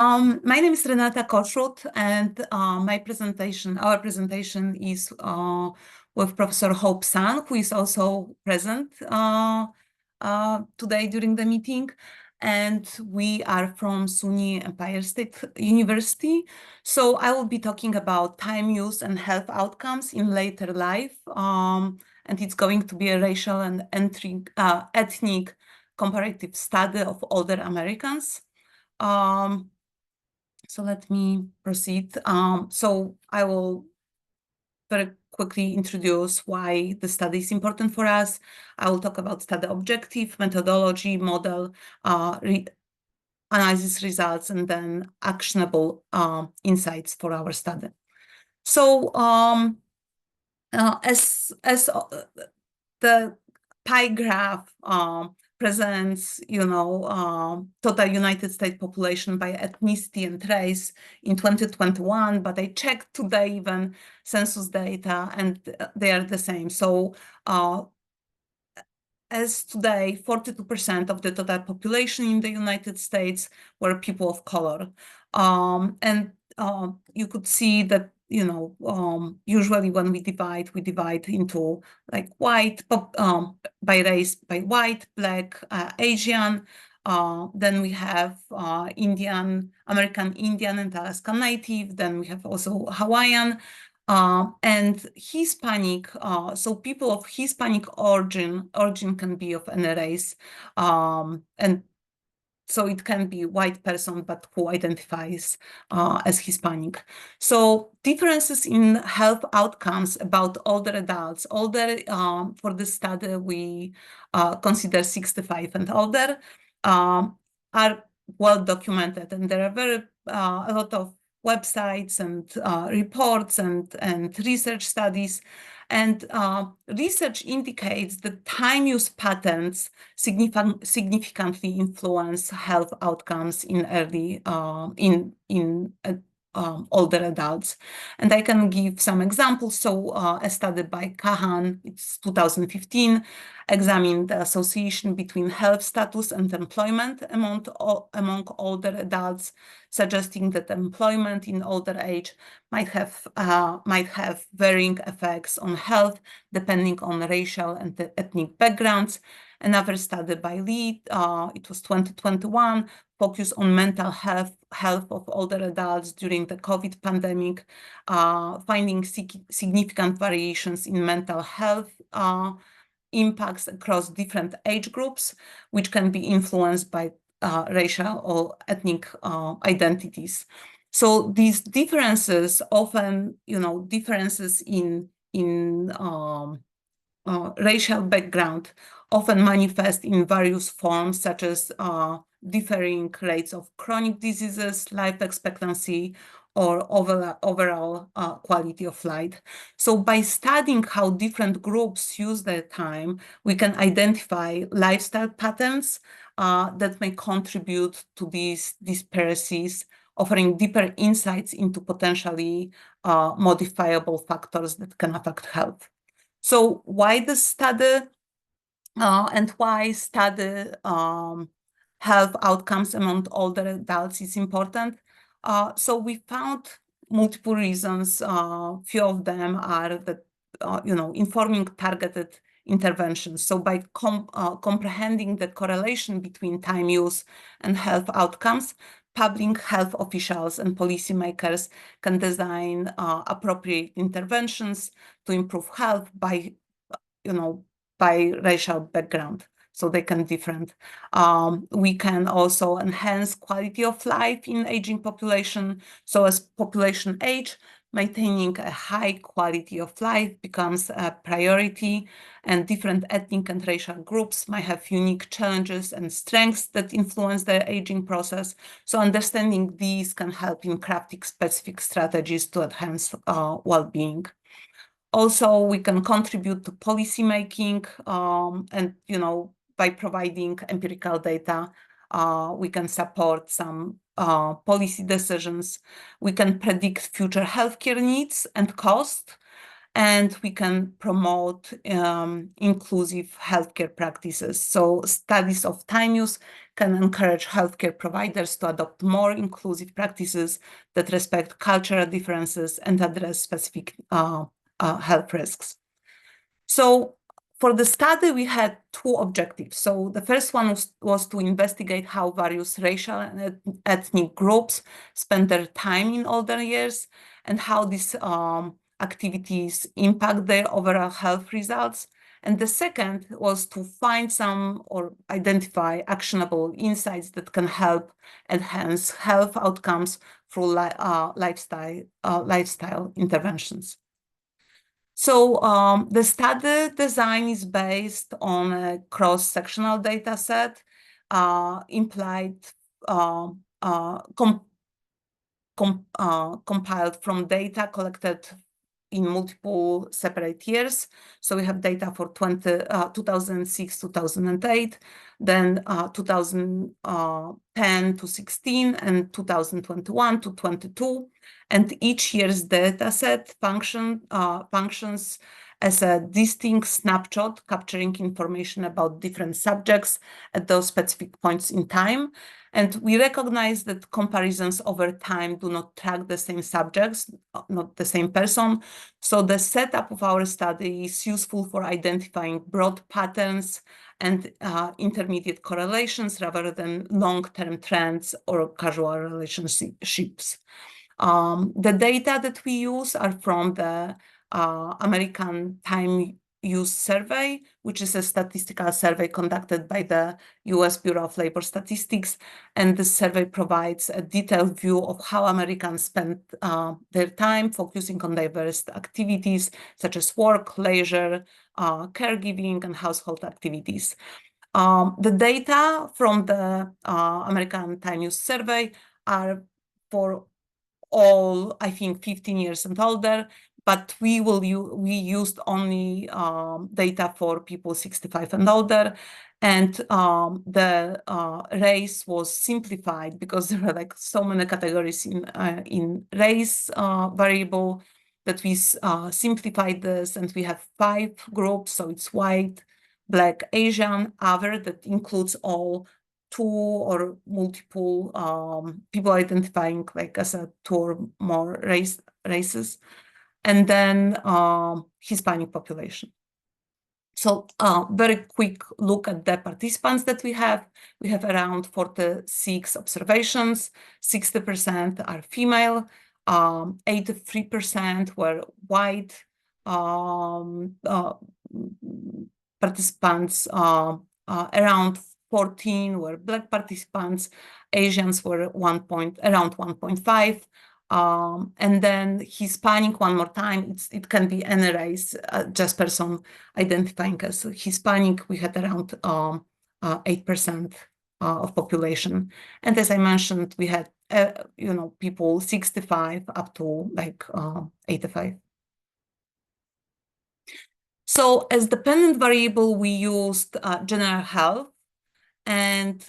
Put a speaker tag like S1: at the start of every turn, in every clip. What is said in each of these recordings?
S1: My name is Renata Kochut, and our presentation is with Professor Hope San, who is also present today during the meeting. And we are from Suny Empire State University. So I will be talking about time use and health outcomes in later life. And it's going to be a racial and ethnic comparative study of older Americans. So let me proceed. So I will very quickly introduce why the study is important for us. I will talk about study objective, methodology, model, analysis results, and then actionable insights for our study. So as the pie graph presents, total United States population by ethnicity and race in 2021, but I checked today even census data, and they are the same. So as today, 42% of the total population in the United States were people of color. And you could see that, usually when we divide into like white, by race, by white, black, Asian. Then we have American Indian and Alaska Native. Then we have also Hawaiian. And Hispanic, so people of Hispanic origin can be of any race, and so it can be white person, but who identifies as Hispanic. So differences in health outcomes about older adults. For this study, we consider 65 and older, are well documented, and there are a lot of websites and reports and research studies. And research indicates that time use patterns significantly influence health outcomes in older adults. And I can give some examples. So a study by Kahan, it's 2015, examined the association between health status and employment among older adults, suggesting that employment in older age might have varying effects on health depending on racial and ethnic backgrounds. Another study by Lee, it was 2021, focused on mental health of older adults during the COVID pandemic, finding significant variations in mental health impacts across different age groups, which can be influenced by racial or ethnic identities. So these differences often, differences in racial background often manifest in various forms, such as differing rates of chronic diseases, life expectancy, or overall quality of life. So by studying how different groups use their time, we can identify lifestyle patterns that may contribute to these disparities, offering deeper insights into potentially modifiable factors that can affect health. So why the study and why study health outcomes among older adults is important? So we found multiple reasons. Few of them are that, informing targeted interventions. So by comprehending the correlation between time use and health outcomes, public health officials and policymakers can design appropriate interventions to improve health by racial background, so they can different. We can also enhance quality of life in aging population. So as population age, maintaining a high quality of life becomes a priority, and different ethnic and racial groups might have unique challenges and strengths that influence their aging process. So understanding these can help in crafting specific strategies to enhance well-being. Also, we can contribute to policymaking, and by providing empirical data, we can support some policy decisions. We can predict future healthcare needs and cost, and we can promote inclusive healthcare practices. So studies of time use can encourage healthcare providers to adopt more inclusive practices that respect cultural differences and address specific health risks. So for the study, we had two objectives. So the first one was to investigate how various racial and ethnic groups spend their time in older years and how these activities impact their overall health results. And the second was to find some or identify actionable insights that can help enhance health outcomes through lifestyle interventions. So the study design is based on a cross-sectional data set, implied compiled from data collected in multiple separate years. So we have data for 2006, 2008, then 2010 to 16, and 2021 to 22. And each year's data set functions as a distinct snapshot, capturing information about different subjects at those specific points in time. And we recognize that comparisons over time do not track the same subjects, not the same person. So the setup of our study is useful for identifying broad patterns and intermediate correlations rather than long-term trends or casual relationships. The data that we use are from the American Time Use Survey, which is a statistical survey conducted by the US Bureau of Labor Statistics. And this survey provides a detailed view of how Americans spend their time focusing on diverse activities such as work, leisure, caregiving, and household activities. The data from the American Time Use Survey are for all, I think, 15 years and older, but we used only data for people 65 and older, and the race was simplified because there are like so many categories in race variable that we simplified this, and we have 5 groups. So it's white, Black, Asian, other, that includes all 2 or multiple people identifying like as a 2 or more races, and then Hispanic population. So very quick look at the participants that we have. We have around 46 observations, 60% are female, 83% were white participants, around 14 were Black participants, Asians were around 1.5, and then Hispanic, one more time, it can be any race, just person identifying as Hispanic. We had around 8% of population. And as I mentioned, we had, people 65 up to like 85. So as dependent variable, we used general health, and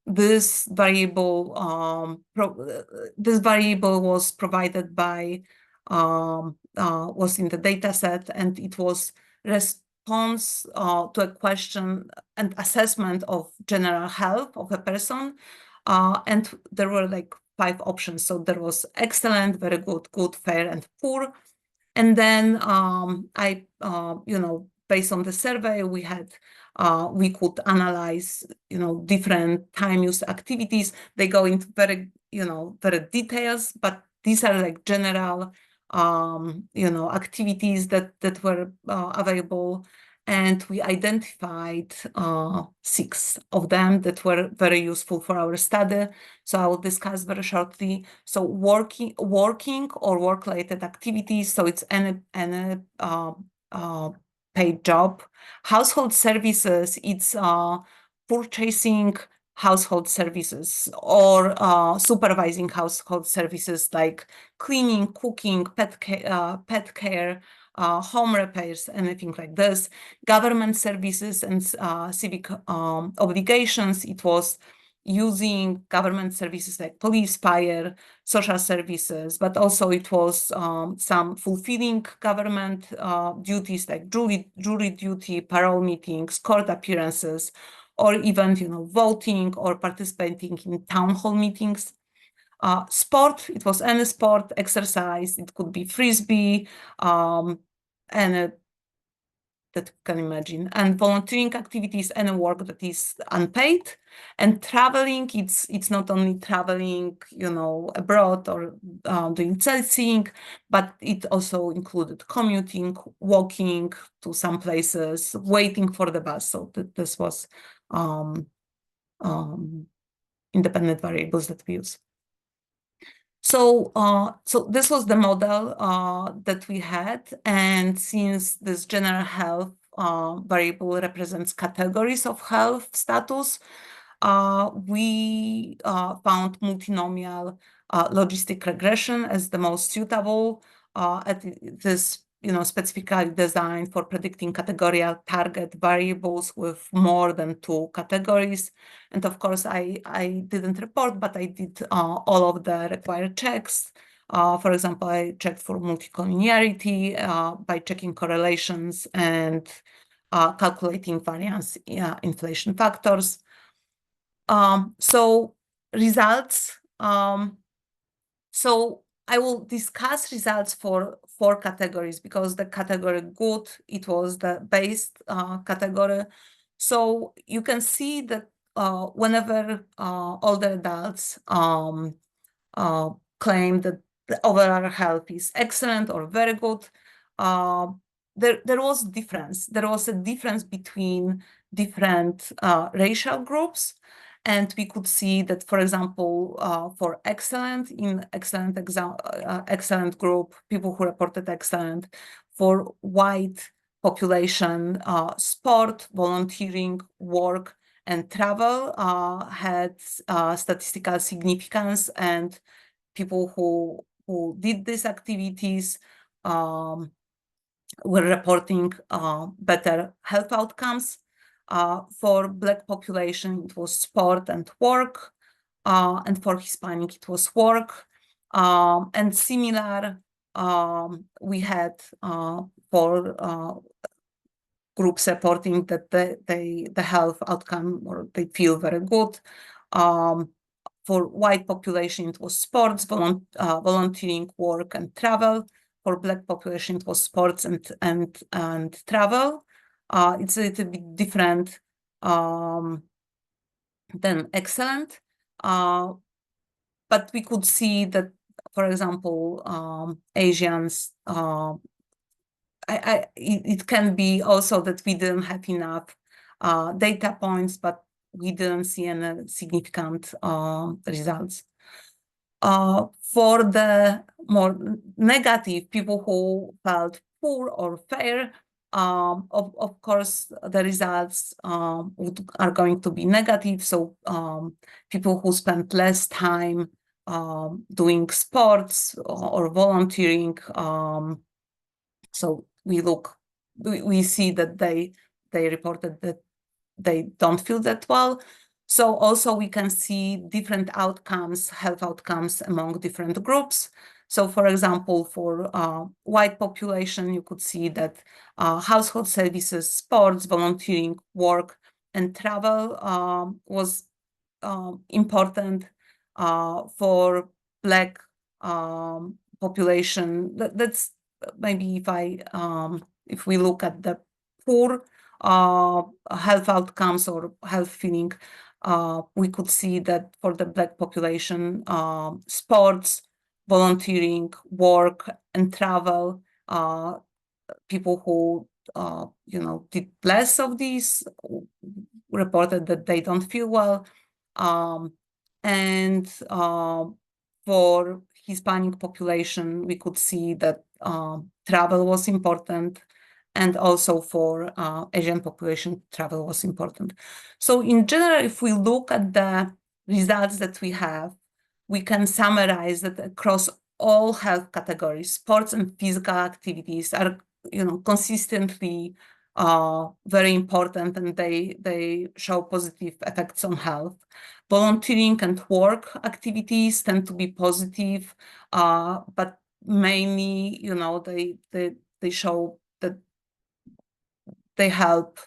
S1: this variable was provided by was in the data set, and it was response to a question and assessment of general health of a person, and there were like 5 options. So there was excellent, very good, good, fair, and poor. And then based on the survey, we could analyze, different time use activities. They go into very details, but these are like general, activities that were available. And we identified 6 of them that were very useful for our study. So I will discuss very shortly. So working or work-related activities. So it's any paid job. Household services, it's purchasing household services or supervising household services like cleaning, cooking, pet care, home repairs, anything like this. Government services and civic obligations, it was using government services like police, fire, social services, but also it was some fulfilling government duties like jury duty, parole meetings, court appearances, or even, voting or participating in town hall meetings. Sport, it was any sport, exercise, it could be frisbee, and that you can imagine, and volunteering activities, any work that is unpaid. And traveling, it's not only traveling, abroad or doing sightseeing, but it also included commuting, walking to some places, waiting for the bus. So this was independent variables that we use. So, so this was the model that we had, and since this general health variable represents categories of health status, we found multinomial logistic regression as the most suitable. At this, specifically designed for predicting categorical target variables with more than 2 categories. And of course, I didn't report, but I did all of the required checks. For example, I checked for multicollinearity by checking correlations and calculating variance inflation factors. So results. So I will discuss results for 4 categories because the category good, it was the base category. So you can see that whenever older adults claim that the overall health is excellent or very good, there was difference. There was a difference between different racial groups. And we could see that, for example, for excellent group, people who reported excellent, for white population, sport, volunteering, work, and travel had statistical significance, and people who did these activities were reporting better health outcomes. For Black population, it was sport and work, and for Hispanic, it was work. And similar, we had for groups reporting that the health outcome, or they feel very good. For white population, it was sports, volunteering, work, and travel. For Black population, it was sports and travel. It's a little bit different than excellent. But we could see that, for example, Asians, it can be also that we didn't have enough data points, but we didn't see any significant results. For the more negative, people who felt poor or fair, of course, the results are going to be negative. So people who spend less time doing sports or volunteering, so we see that they reported that they don't feel that well. So also we can see different outcomes, health outcomes among different groups. So for example, for white population, you could see that household services, sports, volunteering, work, and travel was important. For Black population, that's maybe if we look at the poor health outcomes or health feeling, we could see that for the Black population, sports, volunteering, work, and travel, people who did less of these reported that they don't feel well. And for Hispanic population, we could see that travel was important, and also for Asian population, travel was important. So in general, if we look at the results that we have, we can summarize that across all health categories, sports and physical activities are consistently very important, and they show positive effects on health. Volunteering and work activities tend to be positive, but mainly, they show that they help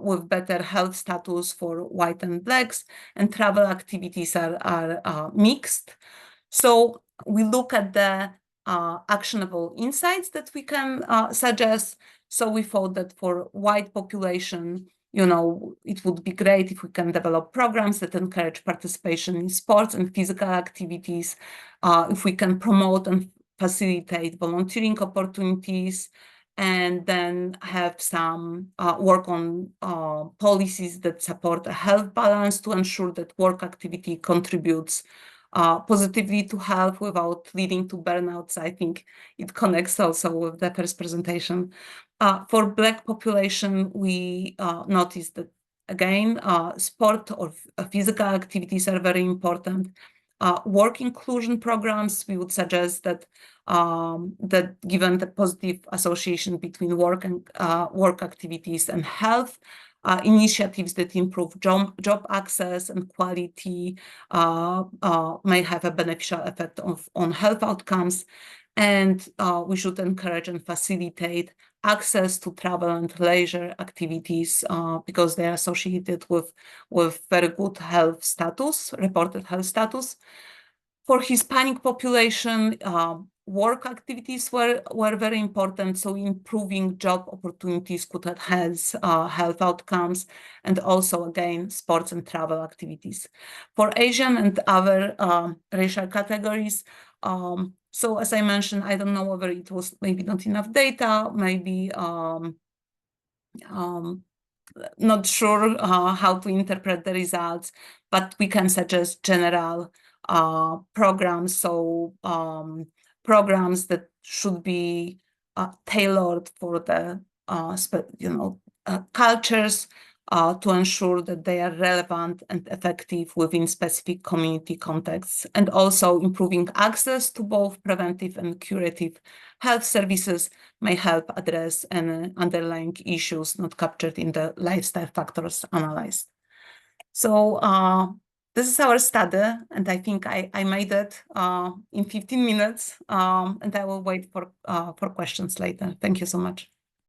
S1: with better health status for white and blacks, and travel activities are mixed. So we look at the actionable insights that we can suggest. So we thought that for white population, it would be great if we can develop programs that encourage participation in sports and physical activities, if we can promote and facilitate volunteering opportunities, and then have some work on policies that support a health balance to ensure that work activity contributes positively to health without leading to burnouts. I think it connects also with the first presentation. For Black population, we noticed that, again, sport or physical activities are very important. Work inclusion programs, we would suggest that given the positive association between work and work activities and health, initiatives that improve job access and quality may have a beneficial effect on health outcomes. And we should encourage and facilitate access to travel and leisure activities because they are associated with very good health status, reported health status. For Hispanic population, work activities were very important, so improving job opportunities could enhance health outcomes, and also, again, sports and travel activities. For Asian and other racial categories, so as I mentioned, I don't know whether it was maybe not enough data, maybe not sure how to interpret the results, but we can suggest general programs, so programs that should be tailored for the cultures to ensure that they are relevant and effective within specific community contexts, and also improving access to both preventive and curative health services may help address any underlying issues not captured in the lifestyle factors analyzed. So this is our study, and I think I made it in 15 minutes, and I will wait for questions later. Thank you so much.